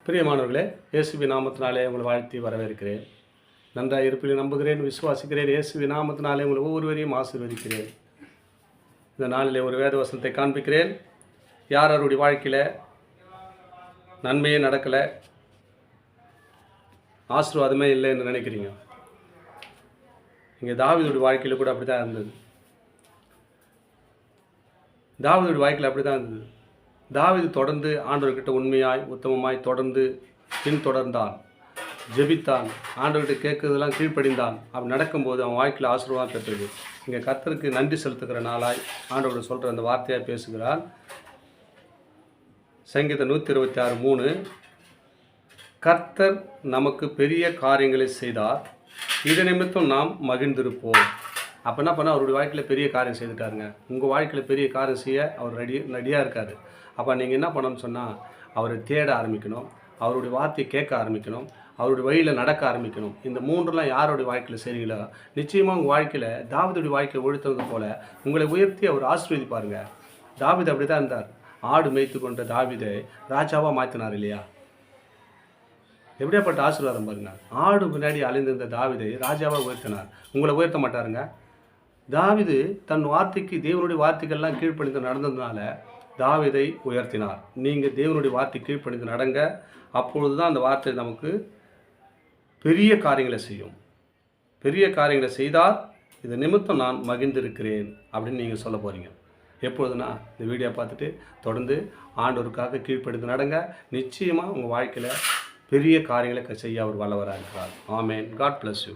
பிரியமானவர்களே, இயேசுவின் நாமத்தினாலே உங்களை வாழ்த்தி வரவேற்கிறேன். நன்றாக இருப்பீர்கள் நம்புகிறேன், விசுவாசிக்கிறேன். இயேசுவின் நாமத்தினாலே உங்களை ஒவ்வொருவரையும் ஆசீர்வதிக்கிறேன். இந்த நாளிலே ஒரு வேத வசனத்தை காண்பிக்கிறேன். யார் அவருடைய வாழ்க்கையில் நன்மையே நடக்கலை, ஆசீர்வாதமே இல்லை என்று நினைக்கிறீங்க? இங்கே தாவீதுடைய வாழ்க்கையில் கூட அப்படி தான் இருந்தது. தாவீதுடைய வாழ்க்கையில் அப்படி தான் இருந்தது. தாவீது தொடர்ந்து ஆண்டவர்கிட்ட உண்மையாய் உத்தமமாய் தொடர்ந்து பின்தொடர்ந்தான், ஜெபித்தான், ஆண்டவர்கிட்ட கேட்கறதெல்லாம் கீழ்ப்படிந்தான். அப்படி நடக்கும்போது அவன் வாழ்க்கையில் ஆசீர்வாதம் பெற்றது. இங்கே கர்த்தருக்கு நன்றி செலுத்துகிற நாளாய் ஆண்டவர்கிட்ட சொல்கிற அந்த வார்த்தையாக பேசுகிறார். சங்கீதம் 126:3, கர்த்தர் நமக்கு பெரிய காரியங்களை செய்தார், இதை நிமித்தம் நாம் மகிழ்ந்திருப்போம். அப்போ என்ன பண்ணால் அவருடைய வாழ்க்கையில் பெரிய காரியம் செய்துட்டாருங்க. உங்கள் வாழ்க்கையில் பெரிய காரியம் செய்ய அவர் ரெடியாக இருக்கார். அப்போ நீங்கள் என்ன பண்ணணும்னு சொன்னால் அவரை தேட ஆரம்பிக்கணும், அவருடைய வார்த்தையை கேட்க ஆரம்பிக்கணும், அவருடைய வழியில் நடக்க ஆரம்பிக்கணும். இந்த மூன்றுலாம் யாருடைய வாழ்க்கையில் செய்கிறீங்களோ நிச்சயமாக உங்கள் வாழ்க்கையில் தாவீதுடைய வாழ்க்கையை உயர்த்தது போல் உங்களை உயர்த்தி அவர் ஆசீர்வதிப்பாருங்க. தாவீது அப்படி தான் இருந்தார். ஆடு மேய்த்து கொண்ட தாவீதை ராஜாவாக மாற்றினார் இல்லையா? எப்படியாப்பட்ட ஆசீர்வாதம் பாருங்க. ஆடு முன்னாடி அலைந்திருந்த தாவீதை ராஜாவாக உயர்த்தினார். உங்களை உயர்த்த மாட்டாருங்க. தாவீது தன் வார்த்தைக்கு, தேவனுடைய வார்த்தைகள்லாம் கீழ்ப்படிந்து நடந்ததுனால தாவீதை உயர்த்தினார். நீங்கள் தேவனுடைய வார்த்தை கீழ்ப்படிந்து நடங்க. அப்பொழுது தான் அந்த வார்த்தை நமக்கு பெரிய காரியங்களை செய்யும். பெரிய காரியங்களை செய்தால் இது நிமித்தம் நான் மகிழ்ந்திருக்கிறேன் அப்படின்னு நீங்கள் சொல்ல போகிறீங்க. எப்பொழுதுனா இந்த வீடியோ பார்த்துட்டு தொடர்ந்து ஆண்டவருக்காக கீழ்ப்படிந்து நடங்க. நிச்சயமாக உங்கள் வாழ்க்கையில் பெரிய காரியங்களை செய்ய அவர் வல்லவராக இருக்கிறார். ஆமென். God bless you.